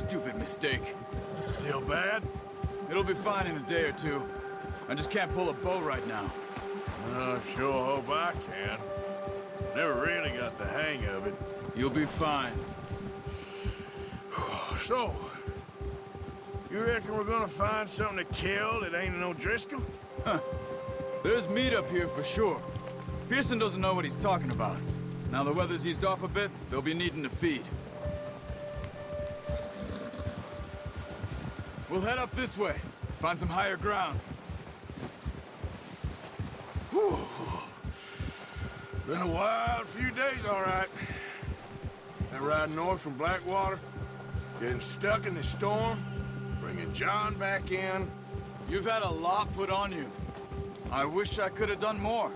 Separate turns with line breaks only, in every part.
stupid mistake.
Still bad?
It'll be fine in a day or two. I just can't pull a bow right now.
I sure hope I can. Never really got the hang of it.
You'll be fine.
So, you reckon we're gonna find something to kill that ain't no Driscoll?
Huh. There's meat up here for sure. Pearson doesn't know what he's talking about. Now the weather's eased off a bit, they'll be needing to feed. We'll head up this way. Find some higher ground.
Whew. Been a wild few days, all right. That ride north from Blackwater, getting stuck in the storm, bringing John back in.
You've had a lot put on you. I wish I could have done more.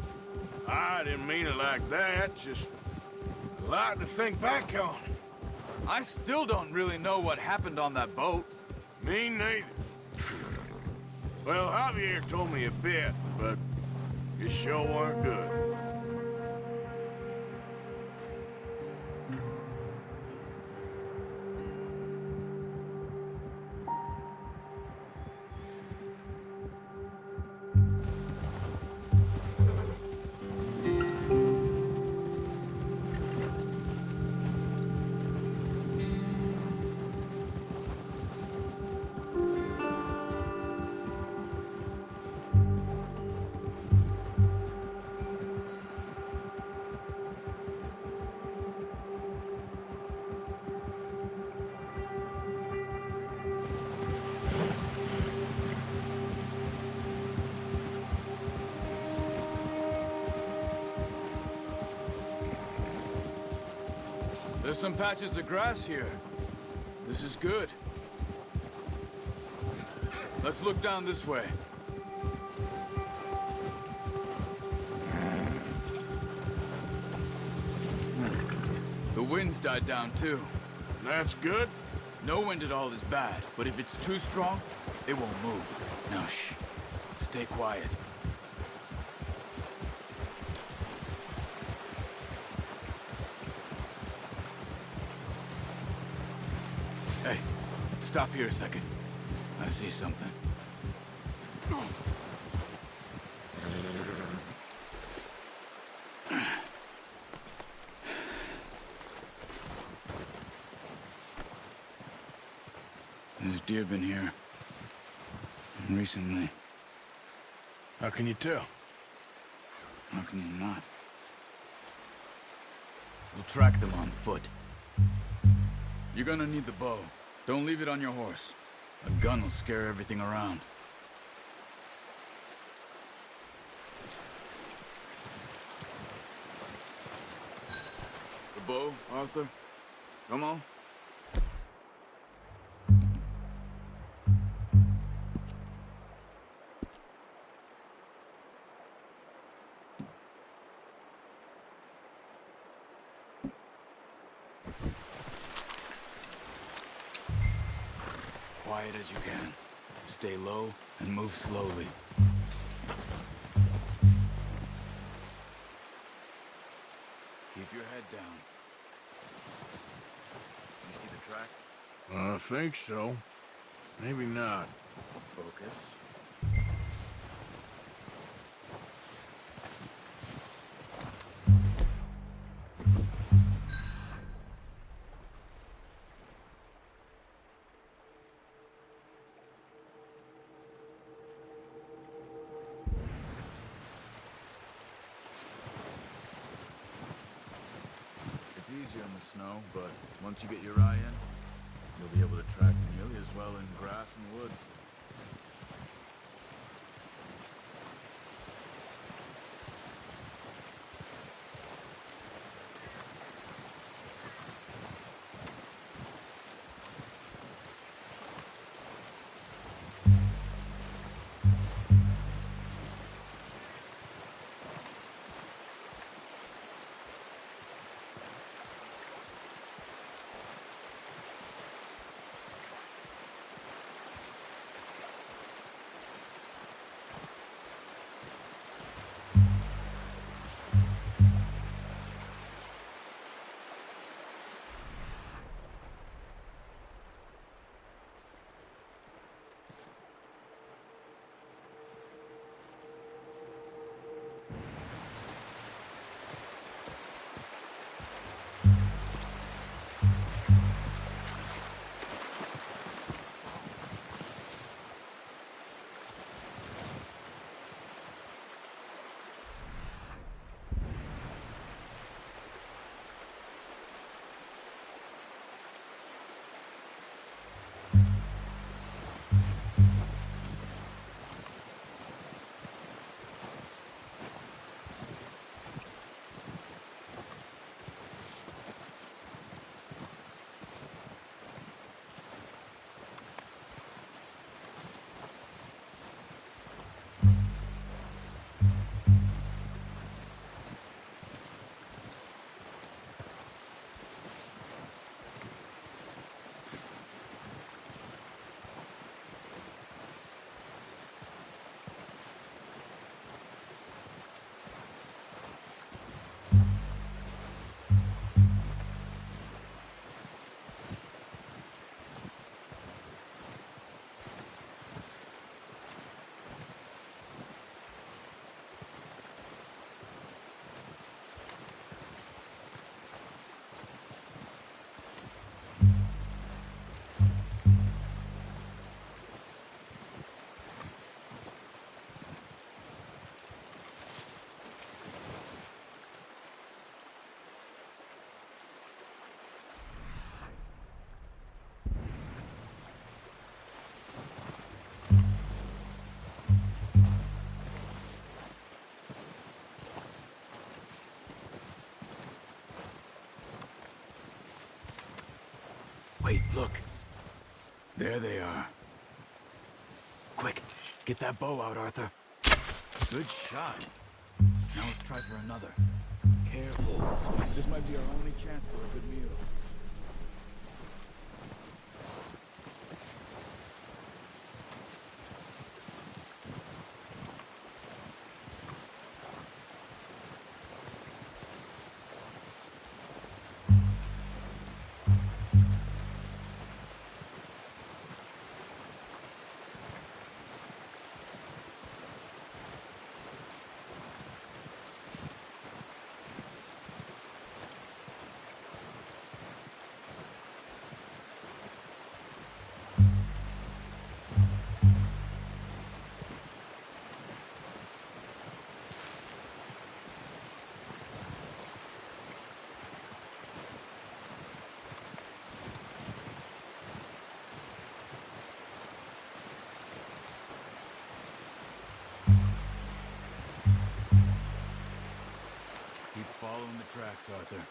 I didn't mean it like that, just a lot to think back on.
I still don't really know what happened on that boat.
Me neither. Well, Javier told me a bit, but it sure weren't good.
There's some patches of grass here. This is good. Let's look down this way. The wind's died down too.
That's good.
No wind at all is bad, but if it's too strong, it won't move. Now shh. Stay quiet. Hey, stop here a second. I see something. There's deer been here. Recently.
How can you tell?
How can you not? We'll track them on foot. You're gonna need the bow. Don't leave it on your horse. A gun will scare everything around. The bow, Arthur? Come on. Quiet as you can. Stay low and move slowly. Keep your head down. You see the tracks?
I think so. Maybe not.
Focus. It's easier in the snow, but once you get your eye in, you'll be able to track nearly as well in grass and woods. Wait, look. There they are. Quick, get that bow out, Arthur. Good shot. Now let's try for another. Careful. This might be our only chance for a good meal. Keep following the tracks, Arthur.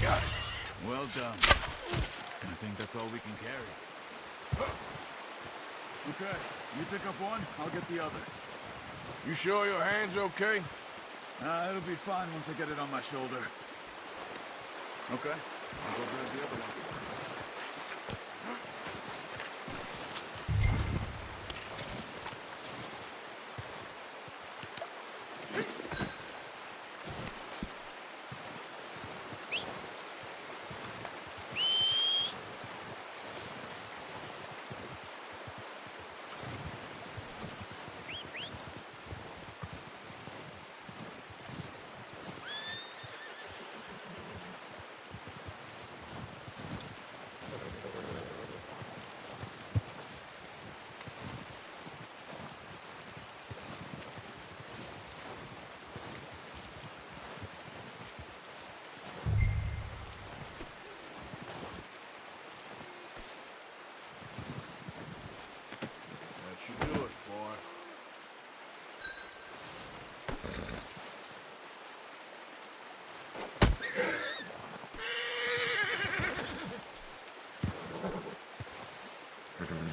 Got it. Well done. I think that's all we can carry. Okay, you pick up one, I'll get the other.
You sure your hand's okay?
It'll be fine once I get it on my shoulder. Okay, I'll go grab the other one.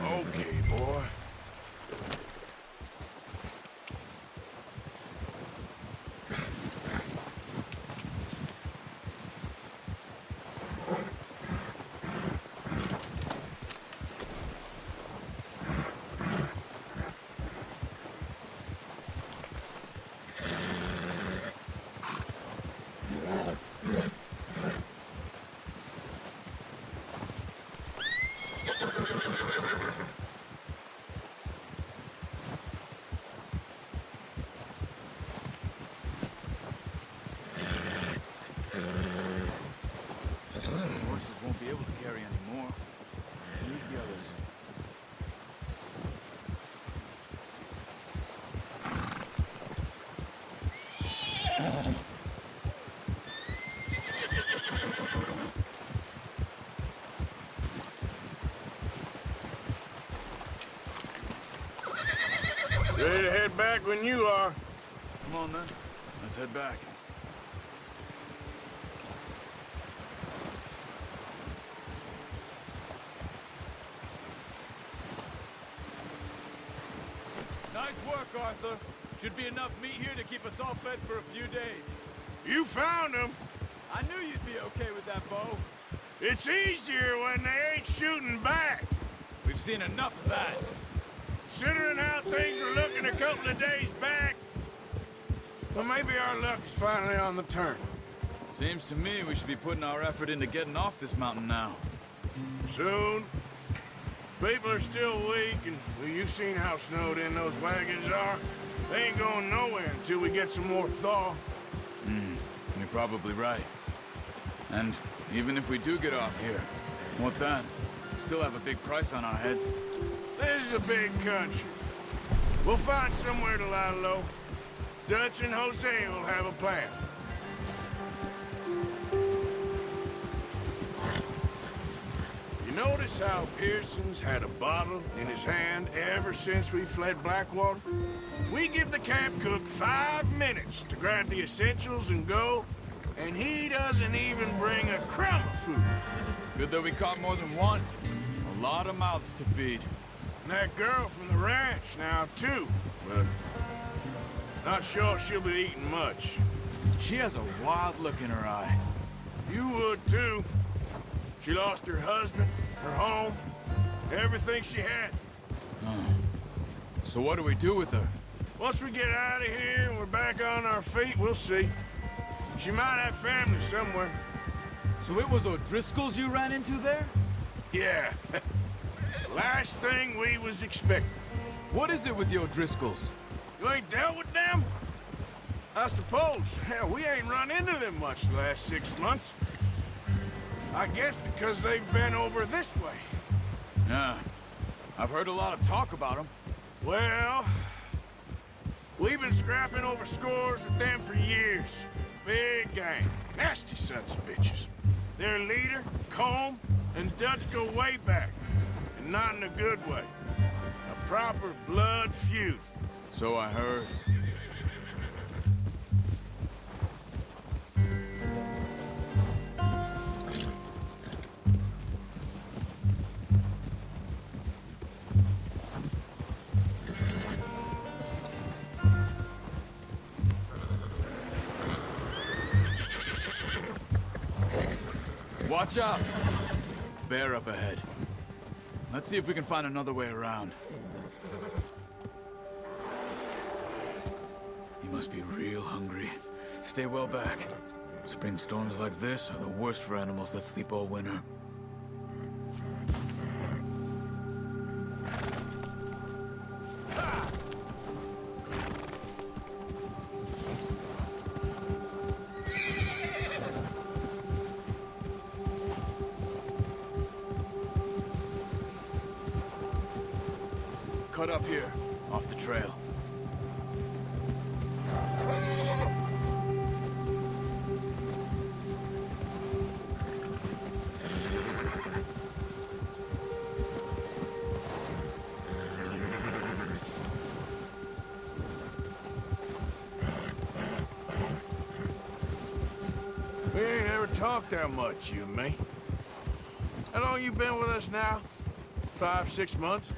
Okay, boy. Ready to head back when you are.
Come on, then. Let's head back. Nice work, Arthur. Should be enough meat here to keep us all fed for a few days.
You found them.
I knew you'd be okay with that bow.
It's easier when they ain't shooting back.
We've seen enough of that.
Considering how things were looking a couple of days back, well, maybe our luck's finally on the turn.
Seems to me we should be putting our effort into getting off this mountain now.
Soon. People are still weak, and well, you've seen how snowed in those wagons are. They ain't going nowhere until we get some more thaw.
You're probably right. And even if we do get off here, what then? We still have a big price on our heads.
This is a big country. We'll find somewhere to lie low. Dutch and Jose will have a plan. You notice how Pearson's had a bottle in his hand ever since we fled Blackwater? We give the camp cook 5 minutes to grab the essentials and go, and he doesn't even bring a crumb of food.
Good that we caught more than one. A lot of mouths to feed.
And that girl from the ranch now, too, but not sure she'll be eating much.
She has a wild look in her eye.
You would, too. She lost her husband, her home, everything she had.
So what do we do with her?
Once we get out of here and we're back on our feet, we'll see. She might have family somewhere.
So it was O'Driscoll's you ran into there?
Yeah. Last thing we was expecting.
What is it with the O'Driscolls?
You ain't dealt with them? I suppose. Hell, we ain't run into them much the last 6 months. I guess because they've been over this way.
Yeah. I've heard a lot of talk about them.
Well, we've been scrapping over scores with them for years. Big gang. Nasty sons of bitches. Their leader, Combe, and Dutch go way back. And not in a good way. A proper blood feud.
So I heard. Watch out! Bear up ahead. Let's see if we can find another way around. He must be real hungry. Stay well back. Spring storms like this are the worst for animals that sleep all winter. Cut up here, off the trail.
We ain't ever talked that much, you and me. How long you been with us now? 5, 6 months?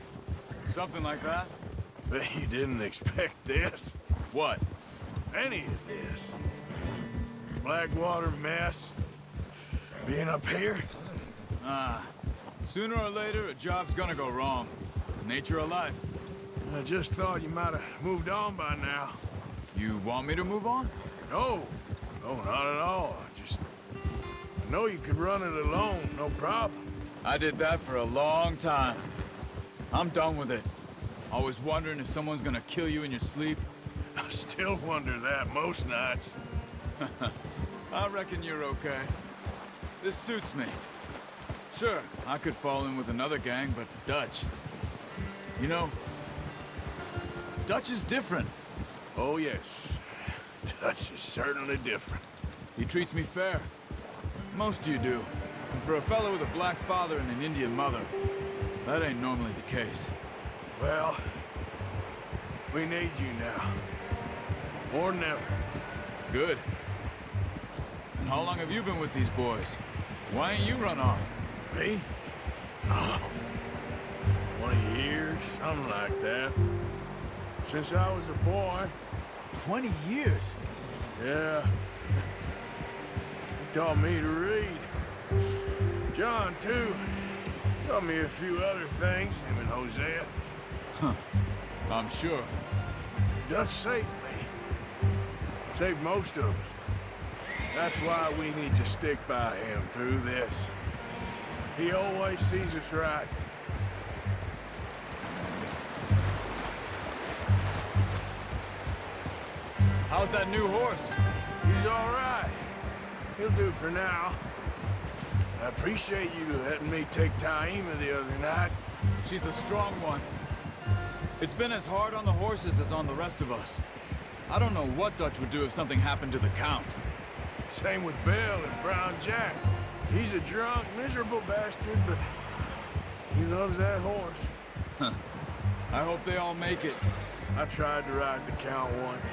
Something like that?
Bet you didn't expect this.
What?
Any of this. Blackwater mess. Being up here.
Sooner or later, a job's gonna go wrong. Nature of life.
I just thought you might have moved on by now.
You want me to move on?
No. No, not at all. I know you could run it alone, no problem.
I did that for a long time. I'm done with it. Always wondering if someone's gonna kill you in your sleep.
I still wonder that most nights.
I reckon you're okay. This suits me. Sure, I could fall in with another gang, but Dutch... You know, Dutch is different.
Oh, yes. Dutch is certainly different.
He treats me fair. Most of you do. And for a fellow with a black father and an Indian mother, that ain't normally the case.
Well, we need you now. More than ever.
Good. And how long have you been with these boys? Why ain't you run off?
Me? Oh, 20 years, something like that. Since I was a boy.
20 years?
Yeah. He taught me to read. John, too. Taught me a few other things, him and Hosea.
Huh. I'm sure.
Dutch saved me. Saved most of us. That's why we need to stick by him through this. He always sees us right.
How's that new horse?
He's all right. He'll do for now. I appreciate you letting me take Taima the other night.
She's a strong one. It's been as hard on the horses as on the rest of us. I don't know what Dutch would do if something happened to the Count.
Same with Bill and Brown Jack. He's a drunk, miserable bastard, but he loves that horse.
Huh. I hope they all make it.
I tried to ride the Count once.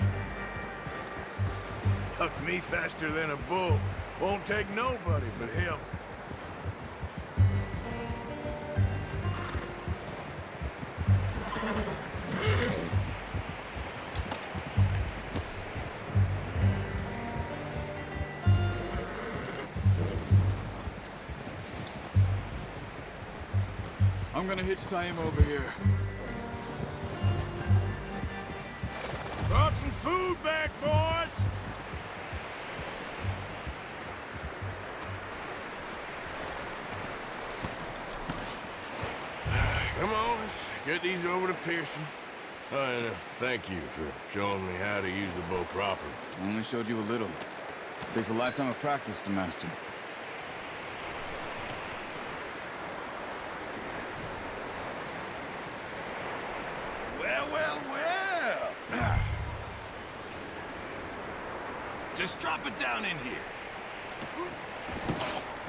Buck me faster than a bull. Won't take nobody but him.
I'm gonna hitch tie him over here.
Brought some food back, boys! Come on, let's get these over to Pearson. Oh, and thank you for showing me how to use the bow properly.
I only showed you a little. Takes a lifetime of practice to master.
Well, well, well! Just drop it down in here.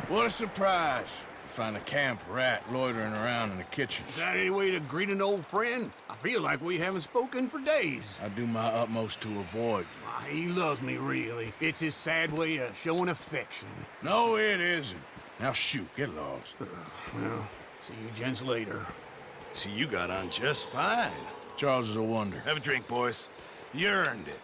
What a surprise. Find a camp rat loitering around in the kitchen.
Is that any way to greet an old friend? I feel like we haven't spoken for days.
I do my utmost to avoid you.
Why, he loves me, really. It's his sad way of showing affection.
No, it isn't. Now shoot, get lost.
Well, see you gents later.
See, you got on just fine. Charles is a wonder.
Have a drink, boys. You earned it.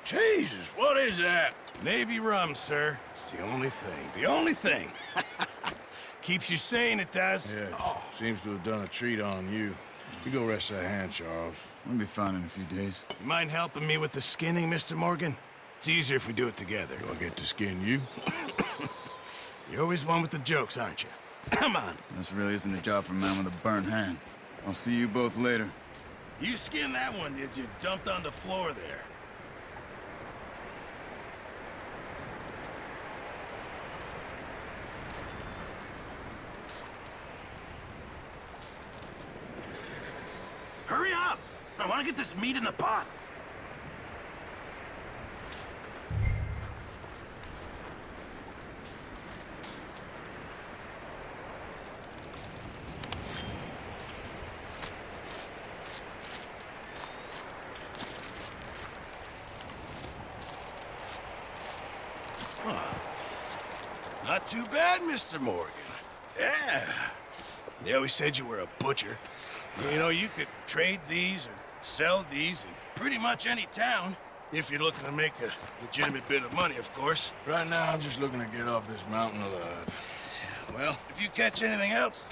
Jesus, what is that?
Navy rum, sir. It's the only thing. The only thing. Keeps you sane, it does.
Yeah, seems to have done a treat on you. You go rest that hand, Charles.
We'll be fine in a few days.
You mind helping me with the skinning, Mr. Morgan? It's easier if we do it together.
Do I get to skin you?
You're always one with the jokes, aren't you? Come on.
This really isn't a job for a man with a burnt hand. I'll see you both later.
You skinned that one that you dumped on the floor there. Hurry up! I want to get this meat in the pot. Not too bad, Mr. Morgan. Yeah. They always said you were a butcher. You know, you could trade these or sell these in pretty much any town. If you're looking to make a legitimate bit of money, of course.
Right now, I'm just looking to get off this mountain alive.
Well, if you catch anything else,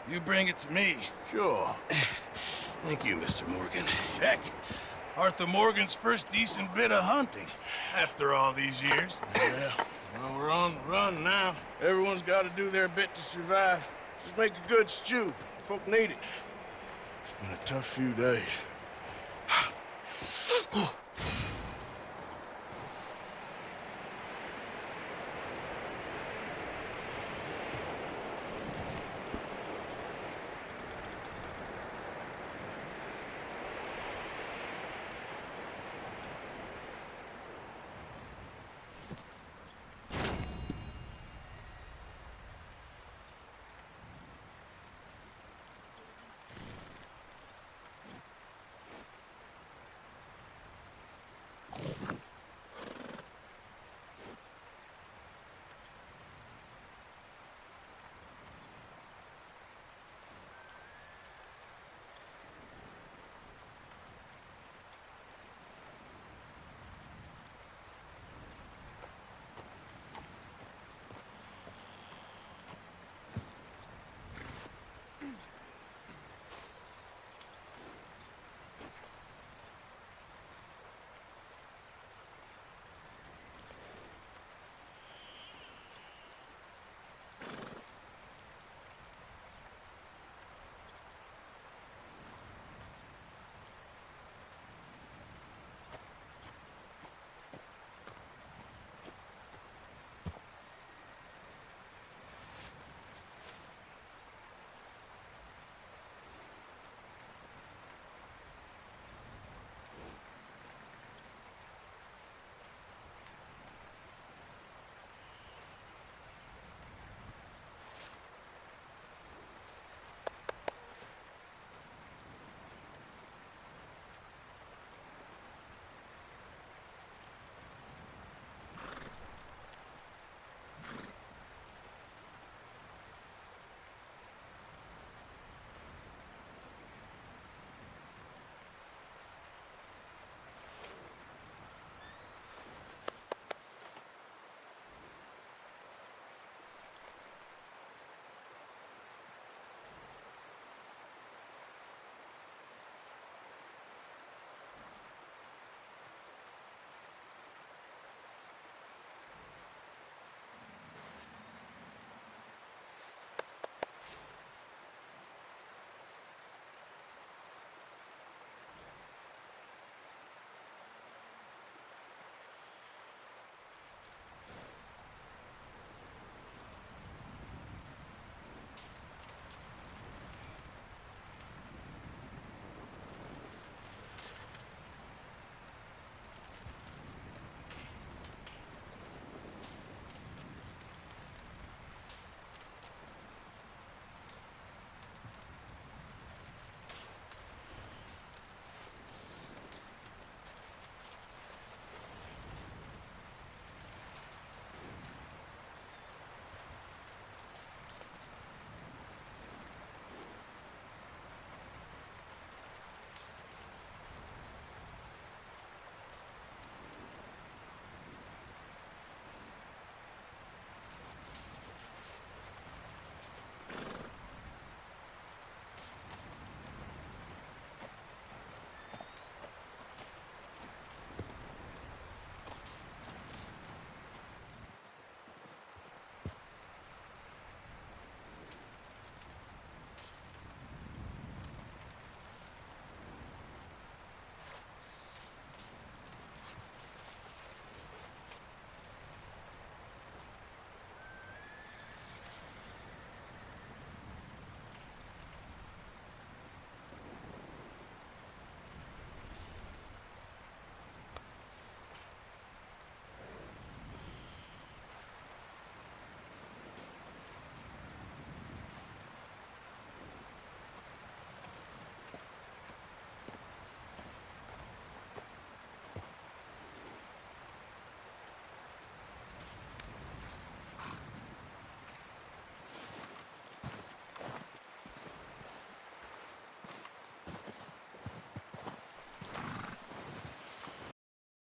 you bring it to me.
Sure.
Thank you, Mr. Morgan. Heck, Arthur Morgan's first decent bit of hunting after all these years.
Yeah. Well, we're on the run now. Everyone's got to do their bit to survive. Just make a good stew. Folk need it. It's been a tough few days.